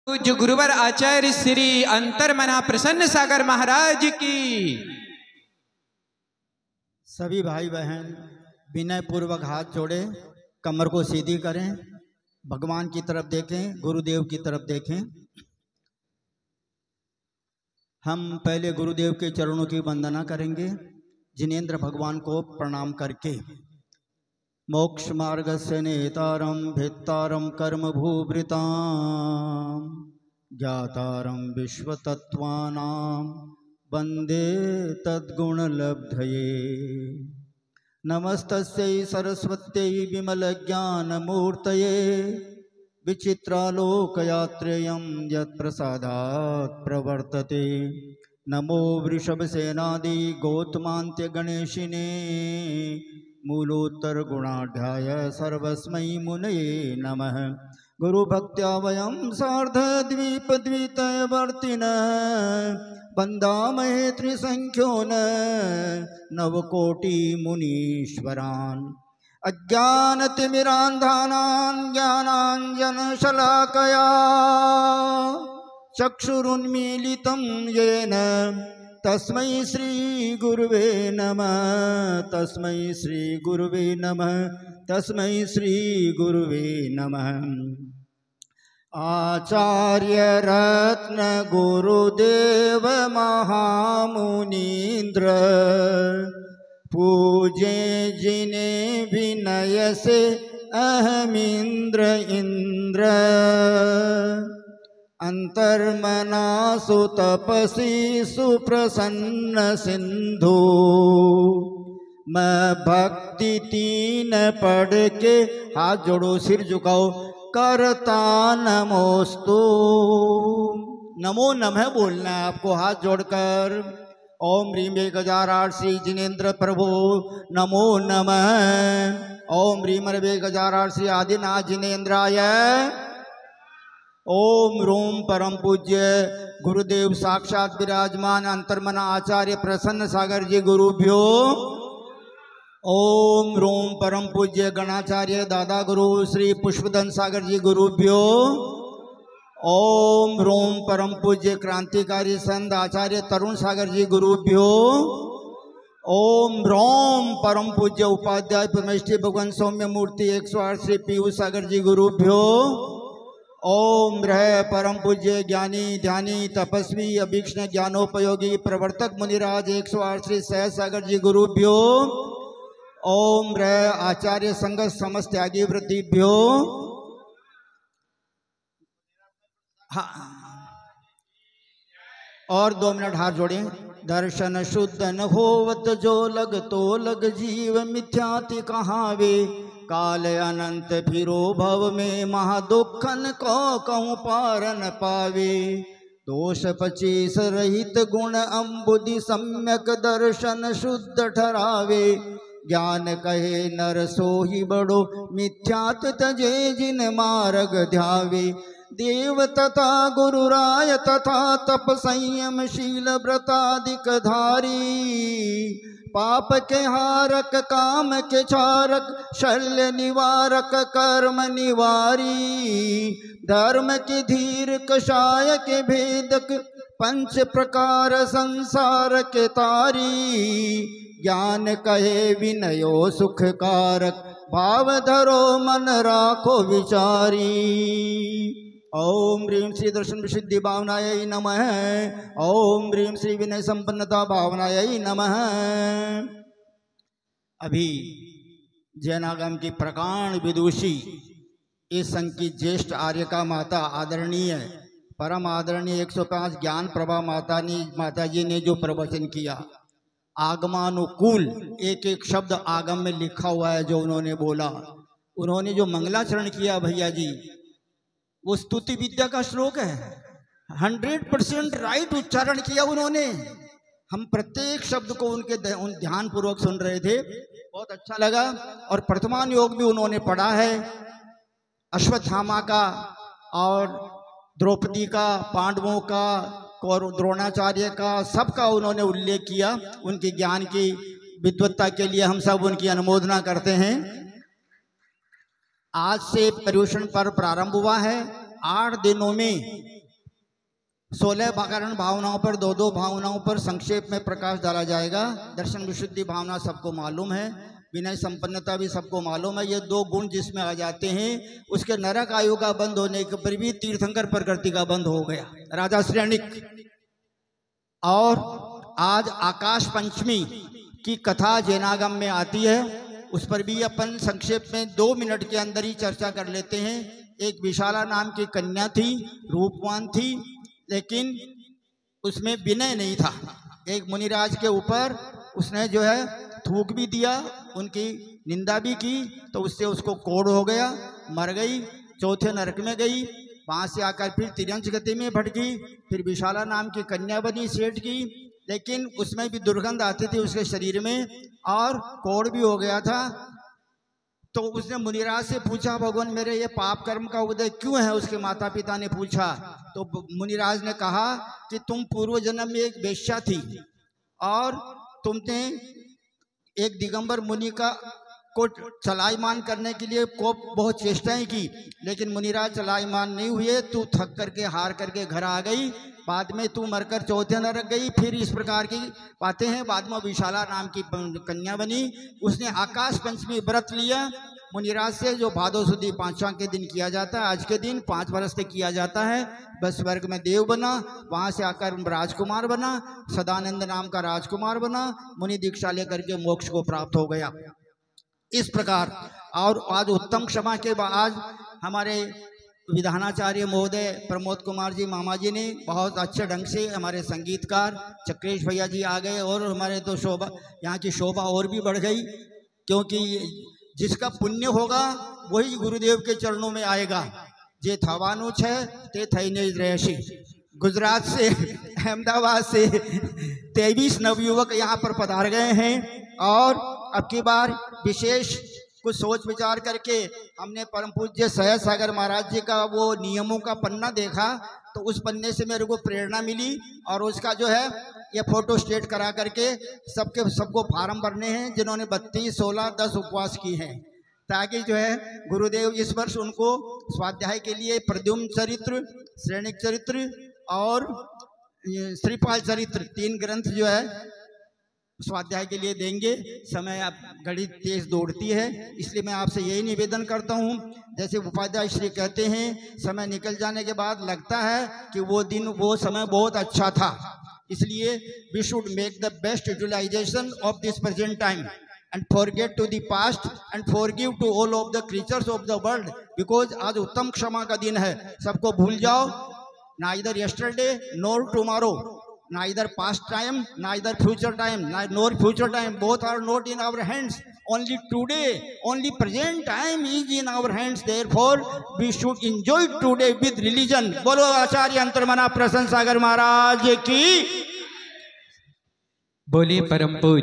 पूज्य गुरुवर आचार्य श्री अंतर्मना प्रसन्न सागर महाराज की। सभी भाई बहन विनय पूर्वक हाथ जोड़े, कमर को सीधी करें, भगवान की तरफ देखें, गुरुदेव की तरफ देखें। हम पहले गुरुदेव के चरणों की वंदना करेंगे, जिनेंद्र भगवान को प्रणाम करके। मोक्ष मार्गस्य नेतारं भेत्तारं कर्म भूभृतां ज्ञातारं विश्वतत्त्वानां वन्दे तद्गुणलब्धये। नमस्तस्यै सरस्वत्यै विमलज्ञानमूर्तये विचित्रालोकयात्रेयं यत्प्रसादात् प्रवर्तते। नमो वृषभसेनादि गौतमान्त्यगणेशिने मूलोत्तर गुणाढ्याय सर्वस्मै मुनये नमः। गुरुभक्त्या वयं सार्धद्वीपद्वितयवर्तिनः वन्दामहे त्रिसङ्ख्योन नवकोटिमुनीश्वरान्। अज्ञानतिमिरान्धानां ज्ञानाञ्जनशलाकया चक्षुरुन्मीलितं येन तस्मै श्री गुरुवे नमः। तस्मै श्री गुरुवे नमः। तस्मै श्री गुरुवे नमः। आचार्य रत्न गुरुदेव महामुनीन्द्र पूजे जिन्हें विनय से अहमिंद्र इंद्र। अंतर्मना सुतपसी सुप्रसन्न सिंधु मैं भक्ति तीन पढ़ के हाथ जोड़ो, सिर झुकाओ, करता नमोस्तु। नमो नमः बोलना है आपको हाथ जोड़कर। ओम ह्रीम 1008 श्री जिनेन्द्र प्रभु नमो नमः। ओम ह्रीम 1008 श्री आदिनाथ जिनेन्द्राय। ओम रोम परम पूज्य गुरुदेव साक्षात विराजमान अंतर्मना आचार्य प्रसन्न सागर जी गुरुभ्यो। ओम रोम परम पूज्य गणाचार्य दादा गुरु श्री पुष्पधन सागर जी गुरुभ्यो। ओम रोम परम पूज्य क्रांतिकारी संत आचार्य तरुण सागर जी गुरुभ्यो। ओम रोम परम पूज्य उपाध्याय परमेष्ठी भगवान सौम्य मूर्ति 108 श्री पीयूष सागर जी गुरुभ्यो। ओम रह परम पूज्य ज्ञानी ध्यानी तपस्वी अभीक्षण ज्ञानोपयोगी प्रवर्तक मुनिराज 108 श्री सहज सागर जी गुरुभ्यो। ओम रह आचार्य संघ समस्त त्यागी वृद्धिभ्यो। हाँ, और 2 मिनट हाथ जोड़े। दर्शन शुद्ध न होवत जो लग तो लग जीव मिथ्याति कहावे। काल अनंत फिरो भव में महादुखन को कहूँ पार न पावे। दोष 25 रहित गुण अम्बुदि सम्यक दर्शन शुद्ध ठहरावे। ज्ञान कहे नर सोही बड़ो मिथ्यात तजे जिन मार्ग ध्यावे। देव तथा गुरुराय तथा तप संयम शील व्रतादिक धारी। पाप के हारक काम के चारक शल्य निवारक कर्म निवारी। धर्म की धीर कषाय के भेदक पंच प्रकार संसार के तारी। ज्ञान कहे विनयो सुख कारक भाव धरो मन राखो विचारी। ओम ह्रीं श्री दर्शन विशुद्धि भावनायै नमः। ओम ह्रीं श्री विनय संपन्नता भावनायै नमः। अभी जैनागम की प्रकांड विदुषी इस संघ की ज्येष्ठ आर्यका माता आदरणीय परम आदरणीय 105 ज्ञान प्रभा माता जी ने जो प्रवचन किया, आगमानुकूल एक एक शब्द आगम में लिखा हुआ है जो उन्होंने बोला। उन्होंने जो मंगलाचरण किया भैया जी, वो स्तुति विद्या का श्लोक है। 100% राइट उच्चारण किया उन्होंने। हम प्रत्येक शब्द को उनके ध्यान पूर्वक सुन रहे थे, बहुत अच्छा लगा। और प्रथमान योग भी उन्होंने पढ़ा है, अश्वत्थामा का और द्रौपदी का, पांडवों का और द्रोणाचार्य का, सबका उन्होंने उल्लेख किया। उनके ज्ञान की विद्वत्ता के लिए हम सब उनकी अनुमोदना करते हैं। आज से पर्युषण पर्व प्रारंभ हुआ है। 8 दिनों में 16 कारण भावनाओं पर 2-2 भावनाओं पर संक्षेप में प्रकाश डाला जाएगा। दर्शन विशुद्धि भावना सबको मालूम है, विनय संपन्नता भी सबको मालूम है। ये 2 गुण जिसमें आ जाते हैं उसके नरक आयु का बंद होने के पर भी तीर्थंकर प्रकृति का बंद हो गया, राजा श्रेणिक। और आज आकाश पंचमी की कथा जैनागम में आती है, उस पर भी अपन संक्षेप में 2 मिनट के अंदर ही चर्चा कर लेते हैं। एक विशाला नाम की कन्या थी, रूपवान थी, लेकिन उसमें विनय नहीं था। एक मुनिराज के ऊपर उसने जो है थूक भी दिया, उनकी निंदा भी की, तो उससे उसको कोढ़ हो गया, मर गई, चौथे नरक में गई। वहाँ से आकर फिर तिरंज गति में भटकी, फिर विशाला नाम की कन्या बनी सेठ की, लेकिन उसमें भी दुर्गंध आती थी उसके शरीर में और कोढ़ भी हो गया था। तो उसने मुनिराज से पूछा, भगवान मेरे ये पाप कर्म का उदय क्यों है? उसके माता पिता ने पूछा, तो मुनिराज ने कहा कि तुम पूर्व जन्म में एक वेश्या थी और तुमने एक दिगंबर मुनि को चलायमान करने के लिए को बहुत चेष्टाएं की, लेकिन मुनिराज चलायमान नहीं हुए। तू थक करके हार करके घर आ गई, बाद में तू मरकर चौथे नरक गई। फिर इस प्रकार की बातें हैं। बाद में विशाला नाम की कन्या बनी, उसने आकाश पंचमी व्रत लिया मुनिराज से, जो भादो सुदी 5वां के दिन किया जाता है। आज के दिन 5 वर्ष से किया जाता है। बस स्वर्ग में देव बना, वहाँ से आकर राजकुमार बना, सदानंद नाम का राजकुमार बना, मुनि दीक्षा लेकर के मोक्ष को प्राप्त हो गया। इस प्रकार और आज उत्तम क्षमा के बाद हमारे विधानाचार्य महोदय प्रमोद कुमार जी मामा जी ने बहुत अच्छे ढंग से, हमारे संगीतकार चक्रेश भैया जी आ गए और हमारे तो शोभा, यहाँ की शोभा और भी बढ़ गई, क्योंकि जिसका पुण्य होगा वही गुरुदेव के चरणों में आएगा। जे थवानु छे ते थईने रहेशी। गुजरात से, अहमदाबाद से 23 नवयुवक यहाँ पर पधार गए हैं और अब की बार विशेष कुछ सोच विचार करके हमने परम पूज्य सहज सागर महाराज जी का वो नियमों का पन्ना देखा, तो उस पन्ने से मेरे को प्रेरणा मिली और उसका जो है ये फोटो स्टेट करा करके सबको फार्म भरने हैं जिन्होंने 32, 16, 10 उपवास की हैं, ताकि जो है गुरुदेव इस वर्ष उनको स्वाध्याय के लिए प्रद्युम्न चरित्र, श्रेणिक चरित्र और श्रीपाल चरित्र 3 ग्रंथ जो है स्वाध्याय के लिए देंगे। समय अब घड़ी तेज दौड़ती है, इसलिए मैं आपसे यही निवेदन करता हूँ, जैसे उपाध्याय श्री कहते हैं समय निकल जाने के बाद लगता है कि वो दिन वो समय बहुत अच्छा था, इसलिए we should make the best utilization of this present time and forget to the past and forgive to all of the creatures of the world, because आज उत्तम क्षमा का दिन है। सबको भूल जाओ, neither yesterday nor tomorrow, neither past time neither future time nor future time, both are not in our hands, only today, only present time is in our hands, therefore we should enjoy today with religion। बोलो आचार्य अंतर्मना प्रसन्न सागर महाराज की। बोलिए परम पूज्य